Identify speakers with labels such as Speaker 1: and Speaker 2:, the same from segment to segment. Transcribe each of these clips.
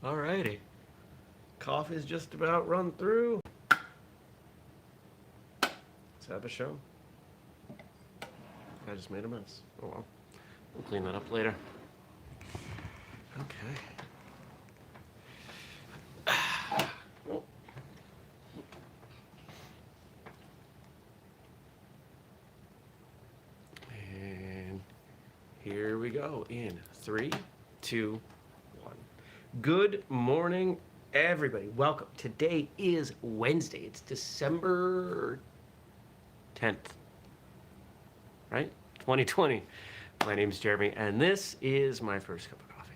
Speaker 1: Alrighty. Coffee's just about run through. Let's have a show. I just made a mess. Oh well. We'll clean that up later. Okay. Oh. And here we go in 3, 2, 1. Good morning, everybody. Welcome. Today is Wednesday. It's December 10th, right? 2020. My name's Jeremy, and this is my first cup of coffee.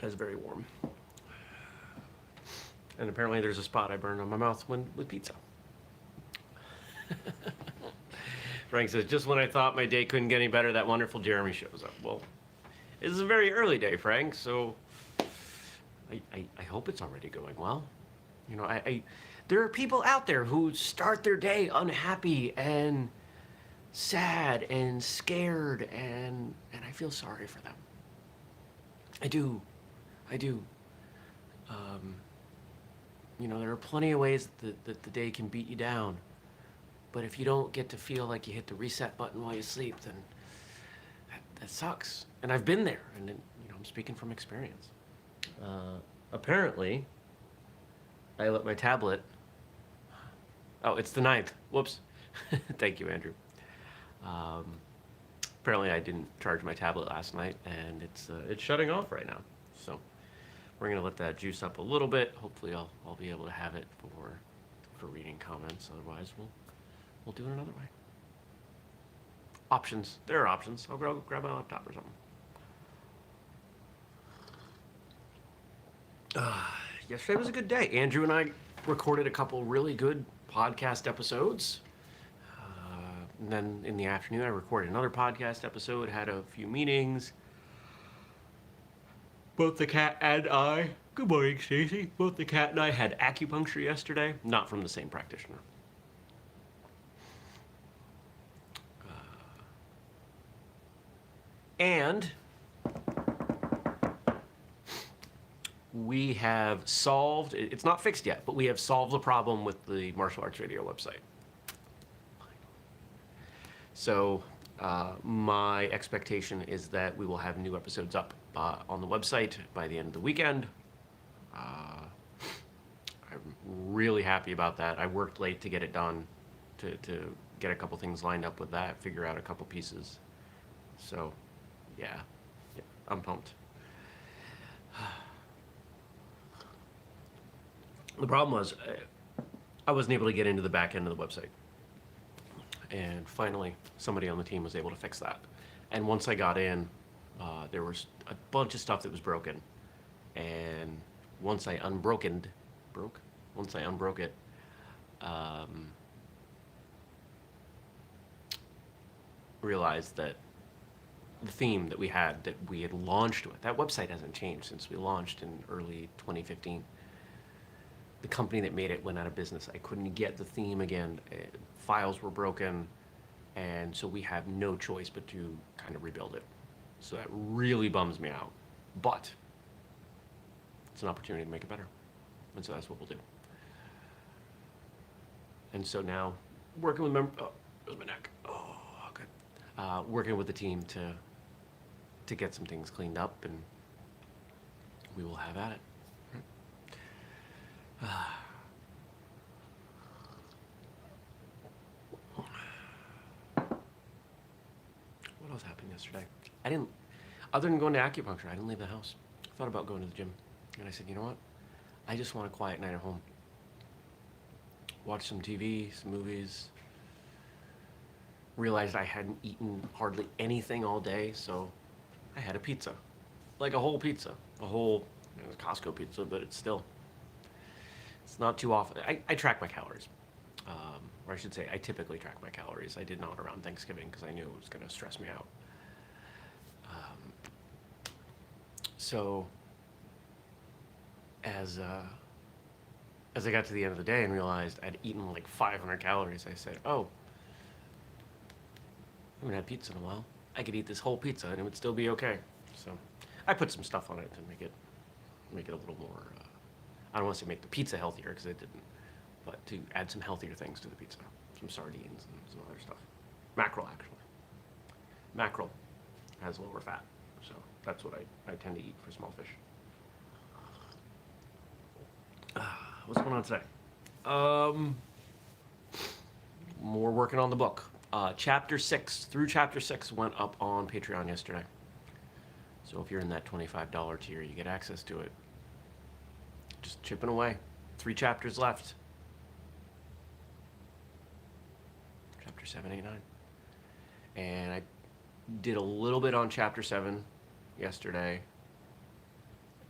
Speaker 1: It's very warm. And apparently there's a spot I burned on my mouth with pizza. Frank says, just when I thought my day couldn't get any better, that wonderful Jeremy shows up. Well, this is a very early day, Frank, so I hope it's already going well. You know, there are people out there who start their day unhappy and sad and scared, and I feel sorry for them. I do. You know, there are plenty of ways that the day can beat you down. But if you don't get to feel like you hit the reset button while you sleep, then that sucks. And I've been there, and you know, I'm speaking from experience. Apparently, I let my tablet. Oh, it's the 9th. Whoops. Thank you, Andrew. Apparently, I didn't charge my tablet last night, and it's shutting off right now. So we're gonna let that juice up a little bit. Hopefully, I'll be able to have it for reading comments. Otherwise, we'll do it another way. Options. There are options. I'll grab my laptop or something. Yesterday was a good day. Andrew and I recorded a couple really good podcast episodes. And then in the afternoon, I recorded another podcast episode, had a few meetings. Both the cat and I, good morning, Stacy. Both the cat and I had acupuncture yesterday, not from the same practitioner. And we have solved, it's not fixed yet, but we have solved the problem with the martial arts radio website. So my expectation is that we will have new episodes up on the website by the end of the weekend. I'm really happy about that. I worked late to get it done, to get a couple things lined up with that, figure out a couple pieces. So, yeah, I'm pumped. The problem was I wasn't able to get into the back end of the website. And finally, somebody on the team was able to fix that. And once I got in, there was a bunch of stuff that was broken. And once I unbroke it, realized that the theme that we had launched with, that website hasn't changed since we launched in early 2015. The company that made it went out of business. I couldn't get the theme again. Files were broken, and so we have no choice but to kind of rebuild it. So that really bums me out. But it's an opportunity to make it better. And so that's what we'll do. And so now, working with oh, there's my neck. Oh, good. Working with the team to get some things cleaned up, and we will have at it. What else happened yesterday? Other than going to acupuncture, I didn't leave the house. I thought about going to the gym. And I said, you know what? I just want a quiet night at home. Watch some TV, some movies. Realized I hadn't eaten hardly anything all day, so I had a pizza. Like a whole pizza. A whole, Costco pizza, but it's not too often. I track my calories. Or I should say, I typically track my calories. I did not around Thanksgiving because I knew it was going to stress me out. So, as I got to the end of the day and realized I'd eaten like 500 calories, I said, oh, haven't had pizza in a while. I could eat this whole pizza and it would still be okay. So I put some stuff on it to make it a little more. I don't want to say make the pizza healthier because it didn't, but to add some healthier things to the pizza, some sardines and some other stuff. Mackerel actually. Mackerel has lower fat, so that's what I tend to eat for small fish. What's going on today? More working on the book. Chapter 6 through Chapter 6 went up on Patreon yesterday. So if you're in that $25 tier, you get access to it. Just chipping away. 3 chapters left. Chapter 7, 8, 9. And I did a little bit on Chapter 7 yesterday.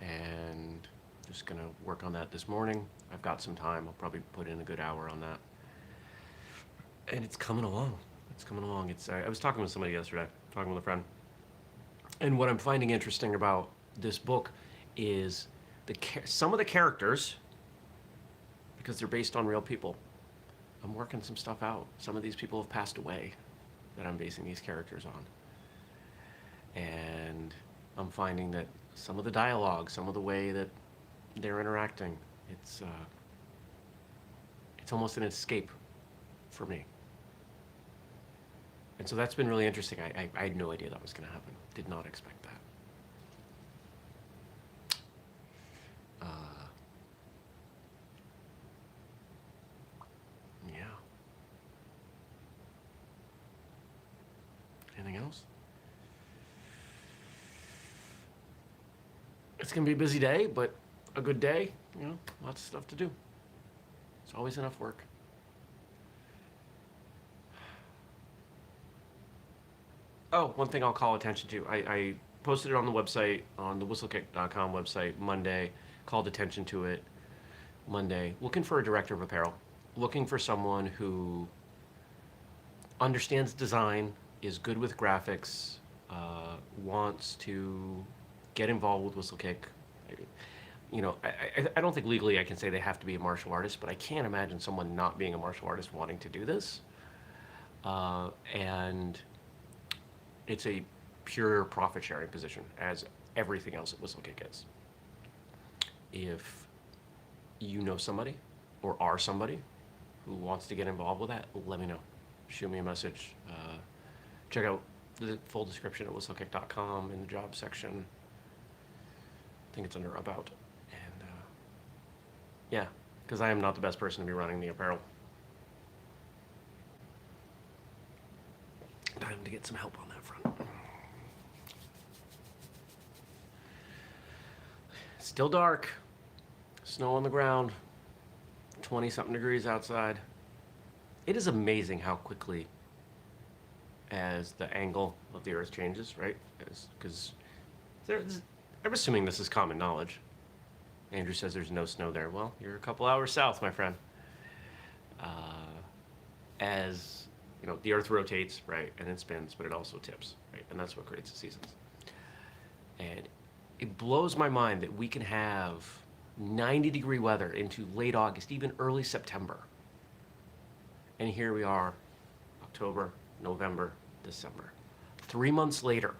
Speaker 1: And just going to work on that this morning. I've got some time. I'll probably put in a good hour on that. And it's coming along. It's coming along. I was talking with somebody yesterday, talking with a friend. And what I'm finding interesting about this book is some of the characters, because they're based on real people, I'm working some stuff out. Some of these people have passed away that I'm basing these characters on. And I'm finding that some of the dialogue, some of the way that they're interacting, it's almost an escape for me. And so that's been really interesting. I had no idea that was going to happen. Did not expect that. Yeah. Anything else? It's going to be a busy day, but a good day. You know, lots of stuff to do. It's always enough work. Oh, one thing I'll call attention to. I posted it on the website, on the whistlekick.com website Monday, called attention to it Monday, looking for a director of apparel, looking for someone who understands design, is good with graphics, wants to get involved with Whistlekick. You know, I don't think legally I can say they have to be a martial artist, but I can't imagine someone not being a martial artist wanting to do this. And it's a pure profit-sharing position, as everything else at Whistlekick is. If you know somebody or are somebody who wants to get involved with that, let me know. Shoot me a message. Check out the full description at whistlekick.com in the job section. I think it's under About. And yeah, because I am not the best person to be running the apparel. Time to get some help on that front. Still dark. Snow on the ground. 20-something degrees outside. It is amazing how quickly, as the angle of the Earth changes, right? Because I'm assuming this is common knowledge. Andrew says there's no snow there. Well, you're a couple hours south, my friend. As you know, the Earth rotates, right, and it spins, but it also tips, right, and that's what creates the seasons. And it blows my mind that we can have 90-degree weather into late August, even early September. And here we are, October, November, December. 3 months later,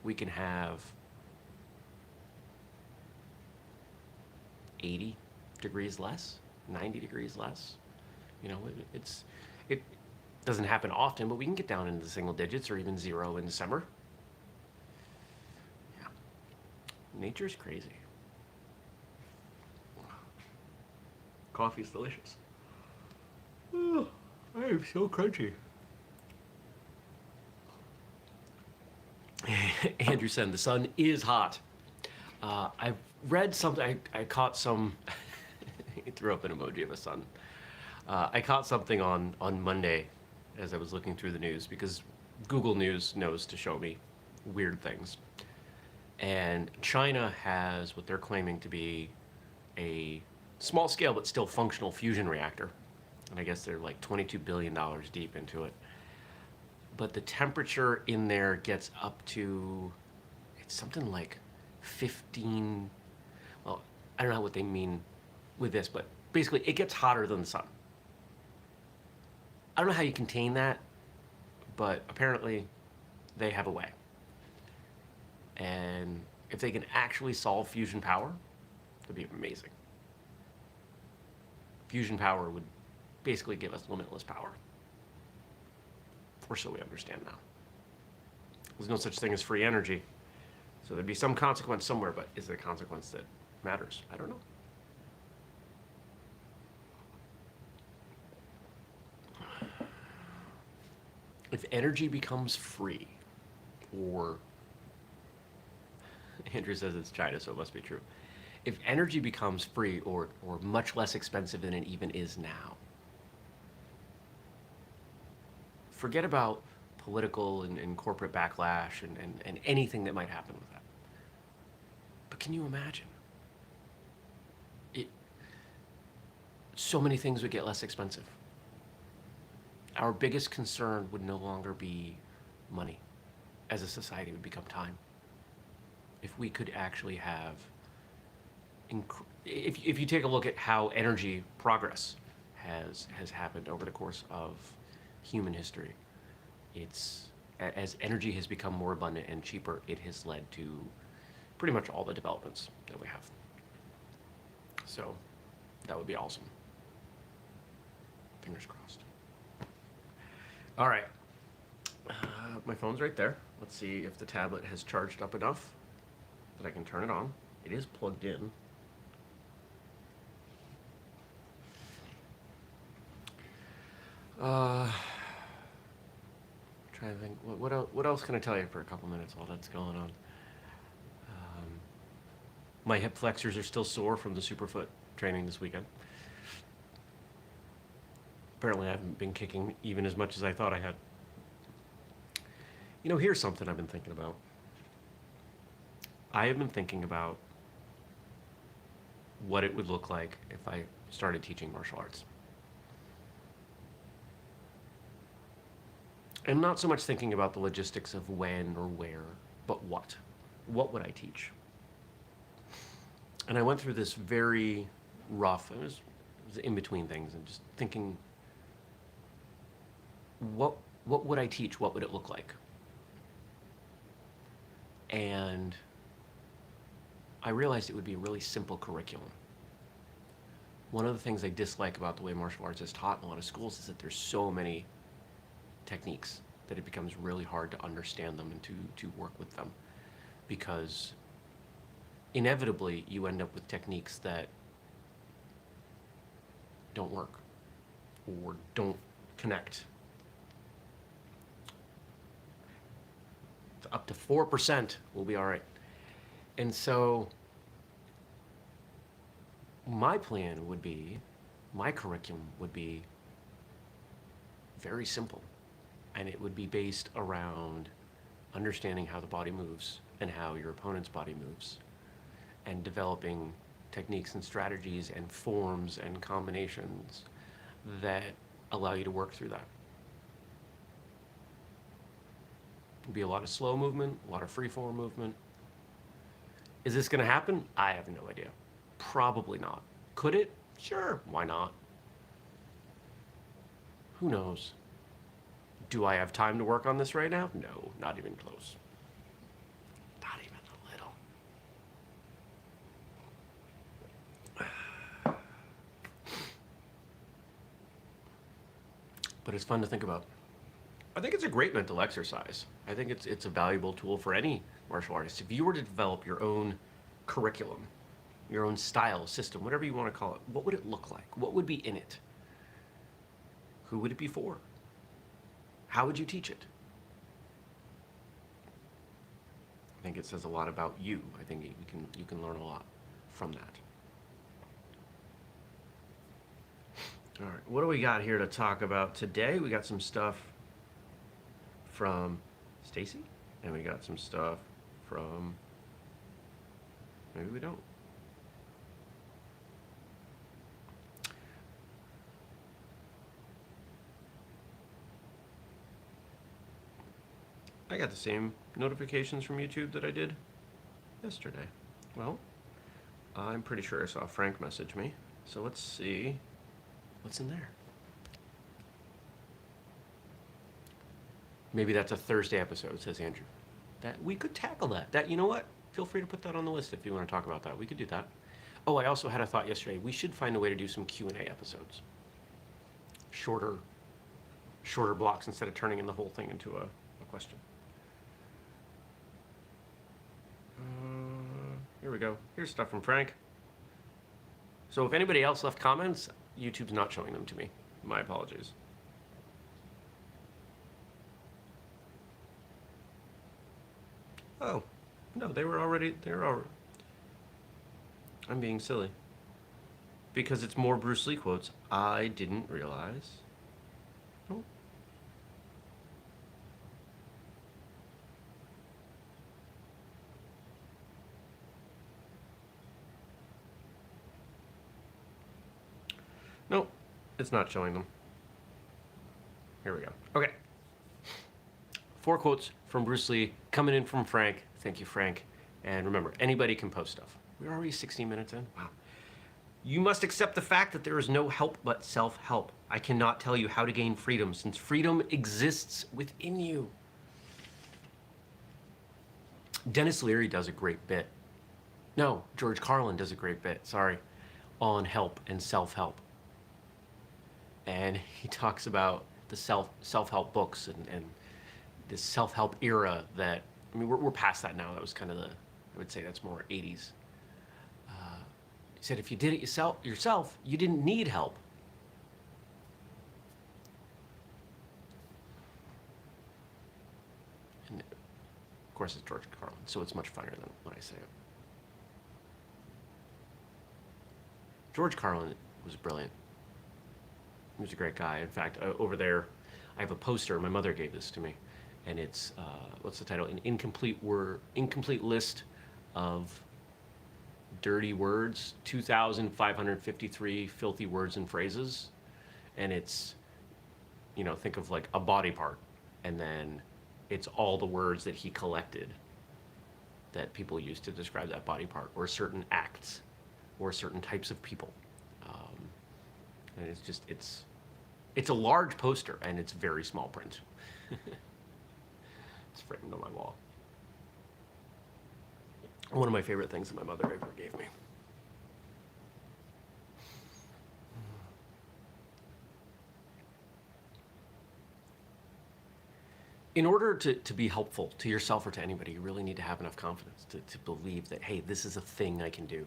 Speaker 1: we can have 80 degrees less, 90 degrees less. You know, it doesn't happen often, but we can get down into the single digits or even 0 in December. Yeah. Nature's crazy. Coffee's delicious. Oh, I am so crunchy. Andrew said the sun is hot. I've read something, I caught some, he threw up an emoji of a sun. I caught something on Monday as I was looking through the news, because Google News knows to show me weird things. And China has what they're claiming to be a small scale but still functional fusion reactor. And I guess they're like $22 billion deep into it. But the temperature in there gets up to, it's something like 15, well, I don't know what they mean with this, but basically it gets hotter than the sun. I don't know how you contain that, but apparently they have a way. And if they can actually solve fusion power, that'd be amazing. Fusion power would basically give us limitless power. Or so we understand now. There's no such thing as free energy. So there'd be some consequence somewhere, but is there a consequence that matters? I don't know. If energy becomes free, or Andrew says it's China, so it must be true. If energy becomes free or much less expensive than it even is now, forget about political and corporate backlash and anything that might happen with that. But can you imagine? So many things would get less expensive. Our biggest concern would no longer be money. As a society, it would become time. If we could actually have, if you take a look at how energy progress has happened over the course of human history, it's, as energy has become more abundant and cheaper, it has led to pretty much all the developments that we have. So that would be awesome. Fingers crossed. All right. My phone's right there. Let's see if the tablet has charged up enough that I can turn it on. It is plugged in. Trying to think, what else can I tell you for a couple minutes while that's going on? My hip flexors are still sore from the Superfoot training this weekend. Apparently I haven't been kicking even as much as I thought I had. You know, here's something I've been thinking about. I have been thinking about what it would look like if I started teaching martial arts. I'm not so much thinking about the logistics of when or where, but what. What would I teach? And I went through this very rough, it was in between things, and just thinking, what would I teach? What would it look like? And I realized it would be a really simple curriculum. One of the things I dislike about the way martial arts is taught in a lot of schools is that there's so many techniques that it becomes really hard to understand them and to work with them, because inevitably you end up with techniques that don't work or don't connect. Up to 4% will be all right. And so my plan would be, my curriculum would be very simple. And it would be based around understanding how the body moves and how your opponent's body moves, and developing techniques and strategies and forms and combinations that allow you to work through that. It'll be a lot of slow movement, a lot of free form movement. Is this going to happen? I have no idea. Probably not. Could it? Sure, why not? Who knows? Do I have time to work on this right now? No, not even close. Not even a little. But it's fun to think about. I think it's a great mental exercise. I think it's a valuable tool for any martial artist. If you were to develop your own curriculum, your own style, system, whatever you want to call it, what would it look like? What would be in it? Who would it be for? How would you teach it? I think it says a lot about you. I think you can learn a lot from that. All right, what do we got here to talk about today? We got some stuff from Stacy, and we got some stuff from, maybe we don't. I got the same notifications from YouTube that I did yesterday. Well, I'm pretty sure I saw Frank message me, so let's see what's in there. Maybe that's a Thursday episode, says Andrew. That we could tackle that. That, you know what? Feel free to put that on the list if you want to talk about that. We could do that. Oh, I also had a thought yesterday. We should find a way to do some Q&A episodes. Shorter blocks instead of turning in the whole thing into a question. Here we go. Here's stuff from Frank. So if anybody else left comments, YouTube's not showing them to me. My apologies. Oh, no, they were already. I'm being silly. Because it's more Bruce Lee quotes. I didn't realize. Oh. Nope, it's not showing them. Here we go. Okay. 4 quotes from Bruce Lee coming in from Frank. Thank you, Frank. And remember, anybody can post stuff. We're already 16 minutes in. Wow. You must accept the fact that there is no help but self-help. I cannot tell you how to gain freedom, since freedom exists within you. Dennis Leary does a great bit. No, George Carlin does a great bit, sorry, on help and self-help. And he talks about the self-help books and this self-help era that, I mean, we're past that now. That was kind of the, I would say that's more 80s. He said, if you did it yourself, you didn't need help. And of course, it's George Carlin, so it's much funnier than when I say it. George Carlin was brilliant. He was a great guy. In fact, over there, I have a poster. My mother gave this to me, and it's what's the title? An incomplete list of dirty words, 2,553 filthy words and phrases, and it's, you know, think of like a body part, and then it's all the words that he collected that people use to describe that body part, or certain acts, or certain types of people. And it's just, it's a large poster, and it's very small print. It's framed on my wall. One of my favorite things that my mother ever gave me. In order to be helpful to yourself or to anybody, you really need to have enough confidence to believe that, hey, this is a thing I can do.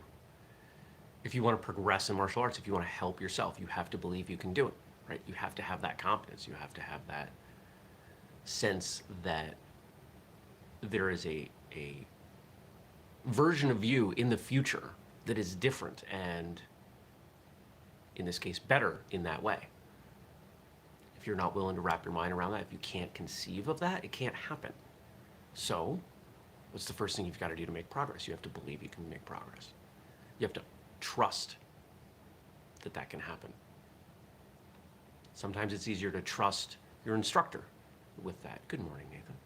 Speaker 1: If you want to progress in martial arts, if you want to help yourself, you have to believe you can do it, right? You have to have that confidence. You have to have that sense that there is a version of you in the future that is different and, in this case, better in that way. If you're not willing to wrap your mind around that, if you can't conceive of that, it can't happen. So, what's the first thing you've got to do to make progress? You have to believe you can make progress. You have to trust that that can happen. Sometimes it's easier to trust your instructor with that. Good morning, Nathan.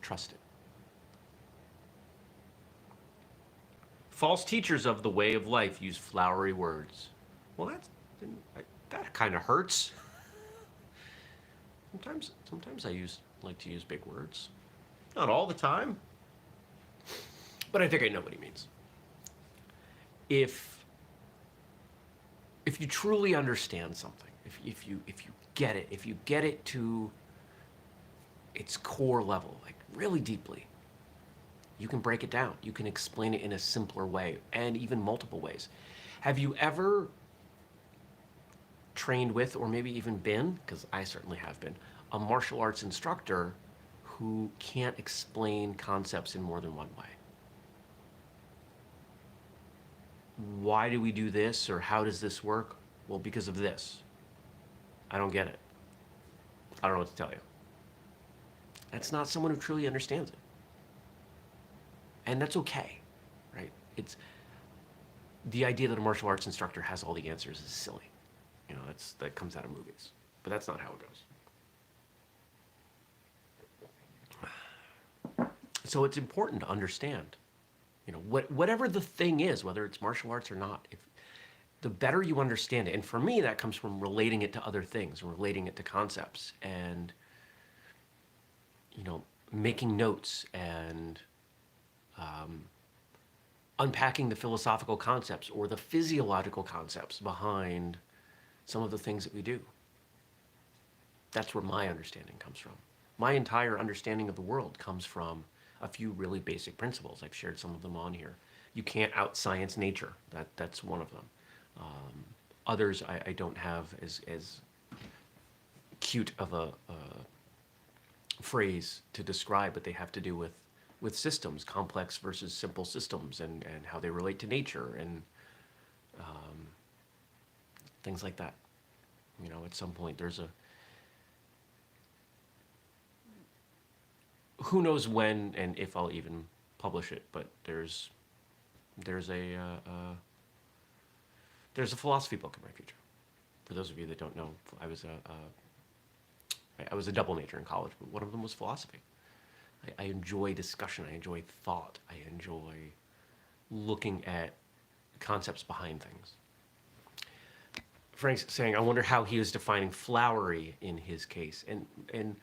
Speaker 1: Trust it. False teachers of the way of life use flowery words. Well, that kind of hurts. Sometimes I like to use big words. Not all the time. But I think I know what he means. If you truly understand something, if you get it to its core level, like really deeply, you can break it down. You can explain it in a simpler way, and even multiple ways. Have you ever trained with, or maybe even been, because I certainly have been, a martial arts instructor who can't explain concepts in more than one way? Why do we do this, or how does this work? Well, because of this. I don't get it. I don't know what to tell you. That's not someone who truly understands it. And that's okay, right? It's the idea that a martial arts instructor has all the answers is silly. You know, that comes out of movies. But that's not how it goes. So it's important to understand, you know, whatever the thing is, whether it's martial arts or not, if the better you understand it, and for me that comes from relating it to other things, relating it to concepts, and making notes and unpacking the philosophical concepts or the physiological concepts behind some of the things that we do. That's where my understanding comes from. My entire understanding of the world comes from a few really basic principles. I've shared some of them on here. You can't out-science nature. That's one of them. Others I don't have as cute of a phrase to describe, but they have to do with systems, complex versus simple systems, and how they relate to nature, and things like that. You know, at some point there's a, who knows when and if I'll even publish it, but there's a philosophy book in my future. For those of you that don't know, I was a double major in college, but one of them was philosophy. I enjoy discussion. I enjoy thought. I enjoy looking at concepts behind things. Frank's saying, I wonder how he is defining flowery in his case. And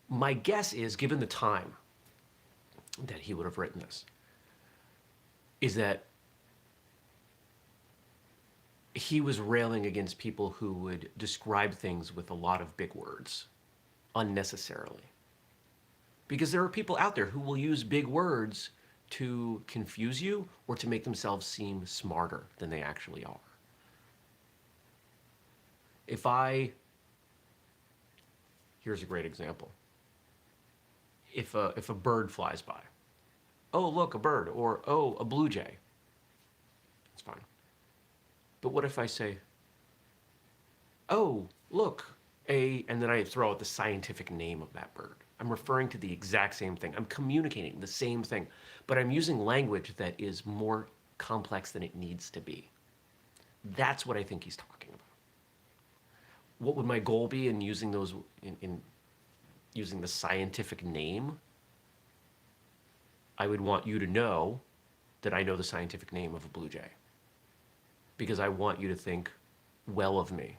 Speaker 1: my guess is, given the time that he would have written this, is that he was railing against people who would describe things with a lot of big words unnecessarily. Because there are people out there who will use big words to confuse you or to make themselves seem smarter than they actually are. Here's a great example. If a bird flies by, oh, look, a bird, or oh, a blue jay, it's fine. But what if I say, oh, look, and then I throw out the scientific name of that bird? I'm referring to the exact same thing. I'm communicating the same thing, but I'm using language that is more complex than it needs to be. That's what I think he's talking about. What would my goal be in using those, in using the scientific name? I would want you to know that I know the scientific name of a blue jay, because I want you to think well of me.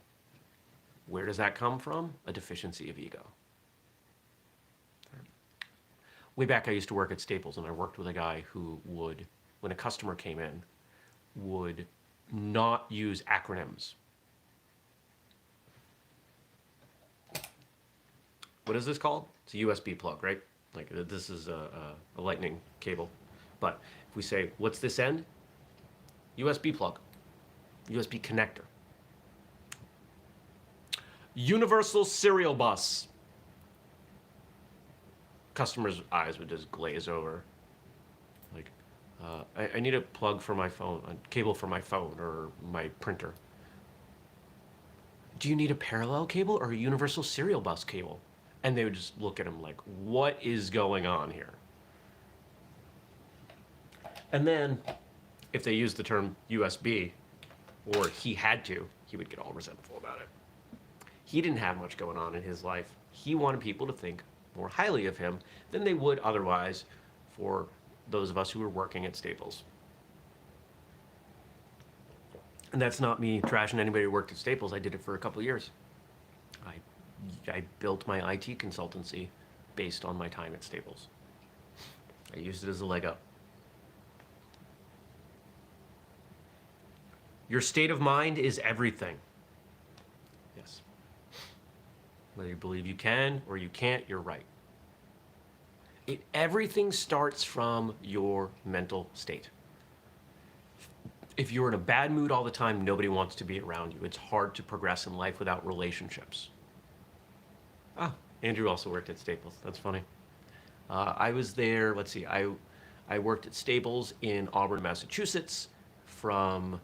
Speaker 1: Where does that come from? A deficiency of ego. Way back, I used to work at Staples, and I worked with a guy who would, when a customer came in, would not use acronyms. What is this called? It's a USB plug, right? Like this is a lightning cable. But if we say, what's this end? USB plug, USB connector. Universal serial bus. Customers' eyes would just glaze over. Like, I need a plug for my phone, a cable for my phone or my printer. Do you need a parallel cable or a universal serial bus cable? And they would just look at him like, what is going on here? And then, if they used the term USB, or he had to, he would get all resentful about it. He didn't have much going on in his life. He wanted people to think more highly of him than they would otherwise for those of us who were working at Staples. And that's not me trashing anybody who worked at Staples. I did it for a couple of years. I built my IT consultancy based on my time at Staples. I used it as a leg up. Your state of mind is everything. Yes. Whether you believe you can or you can't, you're right. Everything starts from your mental state. If you're in a bad mood all the time, nobody wants to be around you. It's hard to progress in life without relationships. Ah, Andrew also worked at Staples. That's funny. I was there, let's see, I worked at Staples in Auburn, Massachusetts from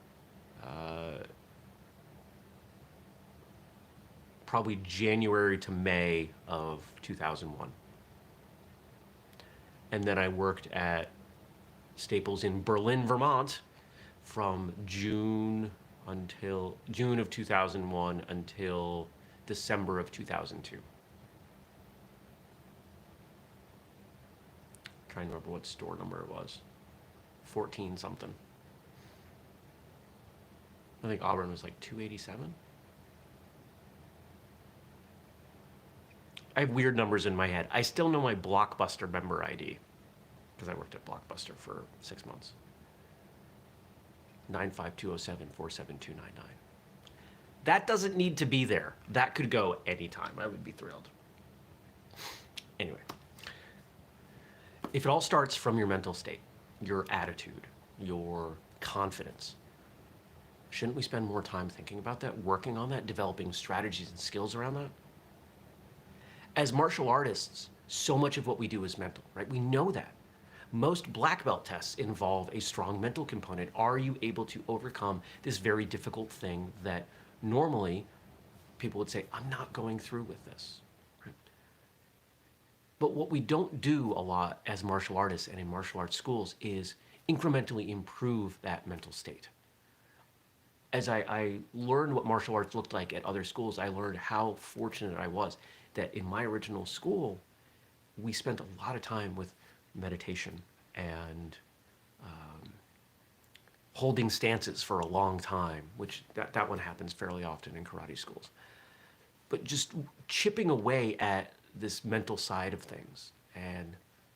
Speaker 1: probably January to May of 2001. And then I worked at Staples in Berlin, Vermont from June of 2001 until December of 2002. Trying to remember what store number it was. 14 something. I think Auburn was like 287. I have weird numbers in my head. I still know my Blockbuster member ID because I worked at Blockbuster for 6 months. 95207-47299. That doesn't need to be there. That could go anytime. I would be thrilled. Anyway, if it all starts from your mental state, your attitude, your confidence, shouldn't we spend more time thinking about that, working on that, developing strategies and skills around that? As martial artists, so much of what we do is mental, right? We know that. Most black belt tests involve a strong mental component. Are you able to overcome this very difficult thing that normally people would say, I'm not going through with this? Right? But what we don't do a lot as martial artists and in martial arts schools is incrementally improve that mental state. As I learned what martial arts looked like at other schools, I learned how fortunate I was that in my original school, we spent a lot of time with meditation and holding stances for a long time, which that one happens fairly often in karate schools. But just chipping away at this mental side of things. And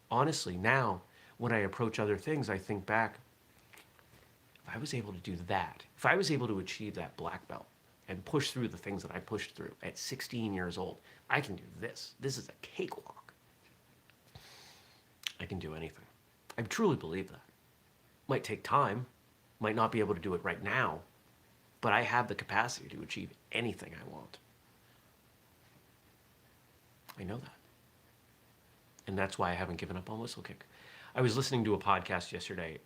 Speaker 1: honestly, now when I approach other things, I think back, if I was able to do that, if I was able to achieve that black belt and push through the things that I pushed through at 16 years old, I can do this. This is a cakewalk. I can do anything. I truly believe that. Might take time, might not be able to do it right now, but I have the capacity to achieve anything I want. I know that. And that's why I haven't given up on whistlekick. I was listening to a podcast yesterday,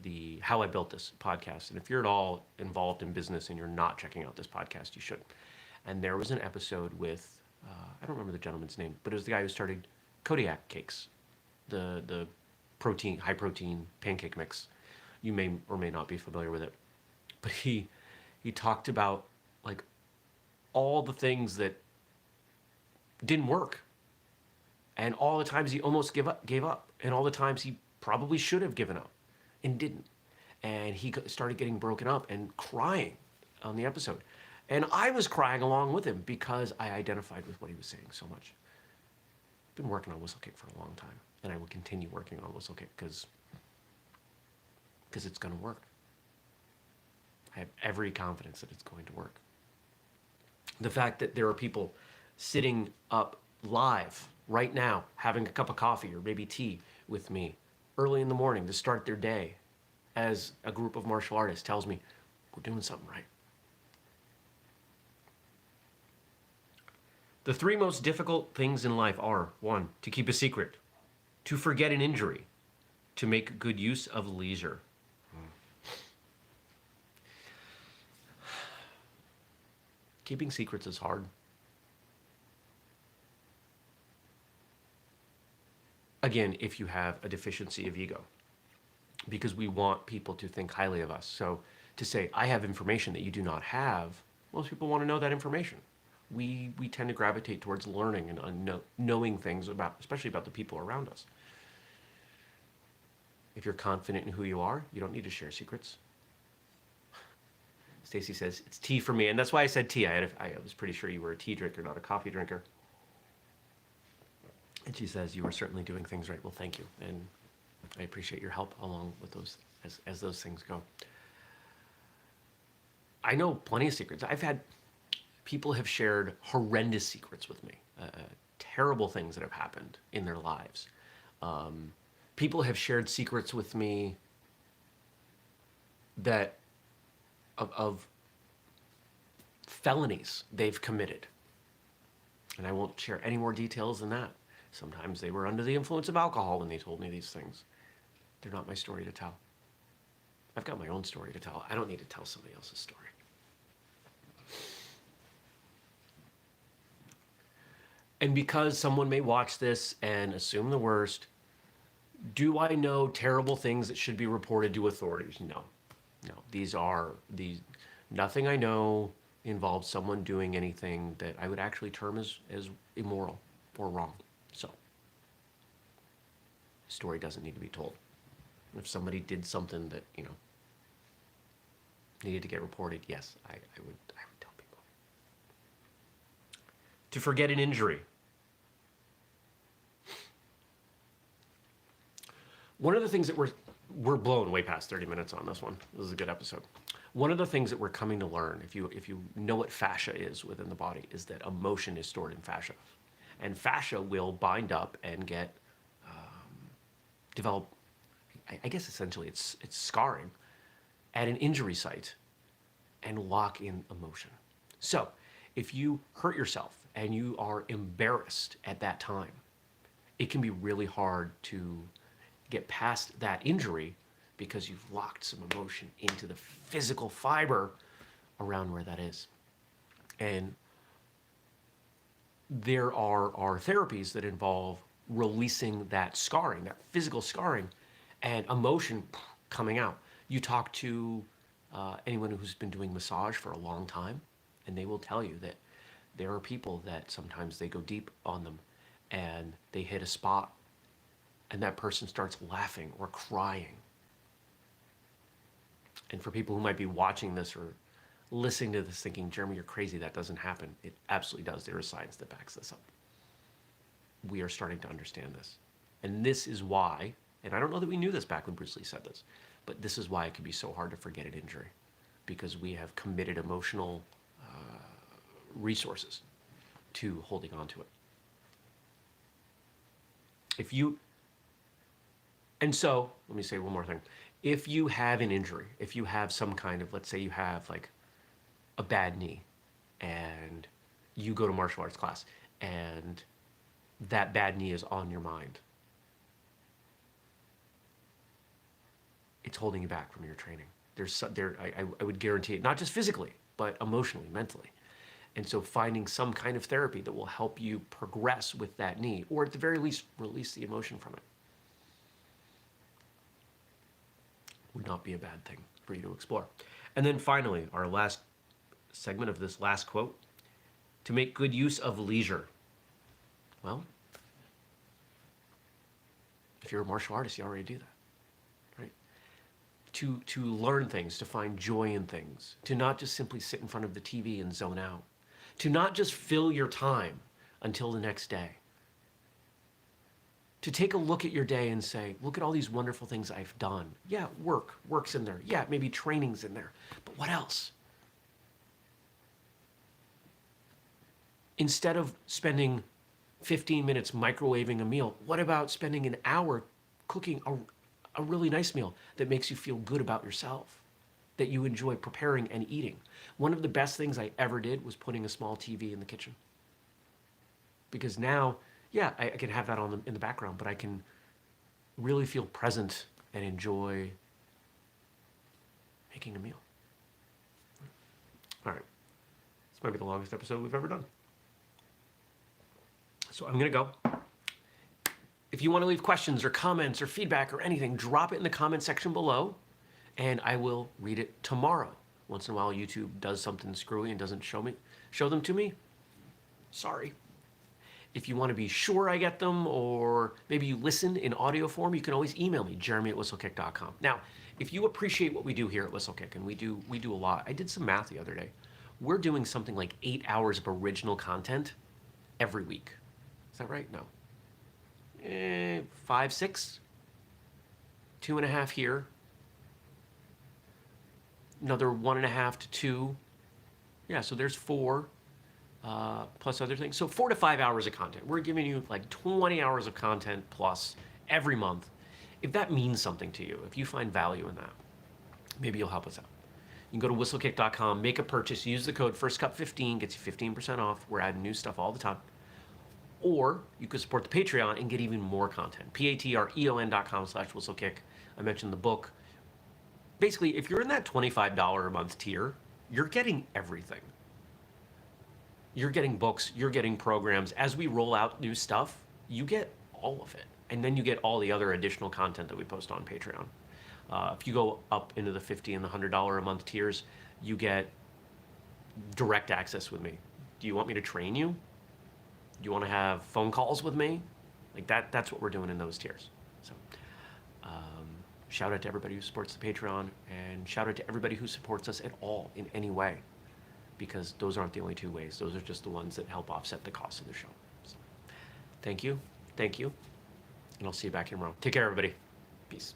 Speaker 1: the How I Built This podcast. And if you're at all involved in business and you're not checking out this podcast, you should. And there was an episode with, I don't remember the gentleman's name, but it was the guy who started Kodiak Cakes, the protein, high protein pancake mix. You may or may not be familiar with it. But he talked about like all the things that didn't work. And all the times he almost gave up. And all the times he probably should have given up and didn't. And he started getting broken up and crying on the episode. And I was crying along with him because I identified with what he was saying so much. I've been working on whistlekick for a long time. And I will continue working on whistlekick because it's going to work. I have every confidence that it's going to work. The fact that there are people sitting up live right now, having a cup of coffee or maybe tea with me early in the morning to start their day as a group of martial artists tells me we're doing something right. The three most difficult things in life are: 1, to keep a secret; 2, forget an injury; to make good use of leisure. Keeping secrets is hard. Again, if you have a deficiency of ego, because we want people to think highly of us. So to say, I have information that you do not have, most people want to know that information. We tend to gravitate towards learning and knowing things about, especially about the people around us. If you're confident in who you are, you don't need to share secrets. Stacy says, it's tea for me. And that's why I said tea. I was pretty sure you were a tea drinker, not a coffee drinker. And she says, you are certainly doing things right. Well, thank you. And I appreciate your help along with those, as those things go. I know plenty of secrets. People have shared horrendous secrets with me, terrible things that have happened in their lives. People have shared secrets with me that of felonies they've committed. And I won't share any more details than that. Sometimes they were under the influence of alcohol when they told me these things. They're not my story to tell. I've got my own story to tell. I don't need to tell somebody else's story. And because someone may watch this and assume the worst, do I know terrible things that should be reported to authorities? No. Nothing I know involves someone doing anything that I would actually term as immoral or wrong. So, the story doesn't need to be told. If somebody did something that, needed to get reported, yes, I would tell people. To forget an injury. One of the things that we're blown way past 30 minutes on this one. This is a good episode. One of the things that we're coming to learn, if you know what fascia is within the body, is that emotion is stored in fascia, and fascia will bind up and get develop. I guess essentially it's scarring at an injury site and lock in emotion. So if you hurt yourself and you are embarrassed at that time, it can be really hard to get past that injury because you've locked some emotion into the physical fiber around where that is. And there are therapies that involve releasing that scarring, that physical scarring, and emotion coming out. You talk to anyone who's been doing massage for a long time, and they will tell you that there are people that sometimes they go deep on them and they hit a spot and that person starts laughing or crying. And for people who might be watching this or listening to this thinking, Jeremy, you're crazy, that doesn't happen. It absolutely does. There is science that backs this up. We are starting to understand this. And this is why, and I don't know that we knew this back when Bruce Lee said this, but this is why it can be so hard to forget an injury, because we have committed emotional resources to holding on to it. And so, let me say one more thing. If you have an injury, if you have some kind of, let's say you have like a bad knee and you go to martial arts class and that bad knee is on your mind, it's holding you back from your training. I would guarantee it, not just physically, but emotionally, mentally. And so finding some kind of therapy that will help you progress with that knee, or at the very least, release the emotion from it, would not be a bad thing for you to explore. And then finally, our last segment of this last quote, to make good use of leisure. Well, if you're a martial artist, you already do that, right? To learn things, to find joy in things, to not just simply sit in front of the TV and zone out, to not just fill your time until the next day, to take a look at your day and say, look at all these wonderful things I've done. Yeah, work's in there. Yeah, maybe training's in there. But what else? Instead of spending 15 minutes microwaving a meal, what about spending an hour cooking a really nice meal that makes you feel good about yourself, that you enjoy preparing and eating? One of the best things I ever did was putting a small TV in the kitchen. Because now, yeah, I can have that on in the background, but I can really feel present and enjoy making a meal. All right. This might be the longest episode we've ever done. So I'm going to go. If you want to leave questions or comments or feedback or anything, drop it in the comment section below, and I will read it tomorrow. Once in a while, YouTube does something screwy and doesn't show them to me. Sorry. If you want to be sure I get them, or maybe you listen in audio form, you can always email me, jeremy@whistlekick.com. Now, if you appreciate what we do here at Whistlekick, and we do a lot. I did some math the other day. We're doing something like 8 hours of original content every week. Is that right? No. 5, 6, 2.5 here, another 1.5 to 2. Yeah, so there's 4, plus other things. So 4 to 5 hours of content. We're giving you like 20 hours of content plus every month. If that means something to you, if you find value in that, maybe you'll help us out. You can go to whistlekick.com, make a purchase, use the code FIRSTCUP15, gets you 15% off. We're adding new stuff all the time. Or you could support the Patreon and get even more content. patreon.com/whistlekick. I mentioned the book. Basically, if you're in that $25 a month tier, you're getting everything. You're getting books, you're getting programs. As we roll out new stuff, you get all of it. And then you get all the other additional content that we post on Patreon. If you go up into the $50 and the $100 a month tiers, you get direct access with me. Do you want me to train you? Do you want to have phone calls with me? Like that's what we're doing in those tiers. So shout out to everybody who supports the Patreon, and shout out to everybody who supports us at all in any way, because those aren't the only two ways. Those are just the ones that help offset the cost of the show. So, thank you, and I'll see you back here tomorrow. Take care, everybody. Peace.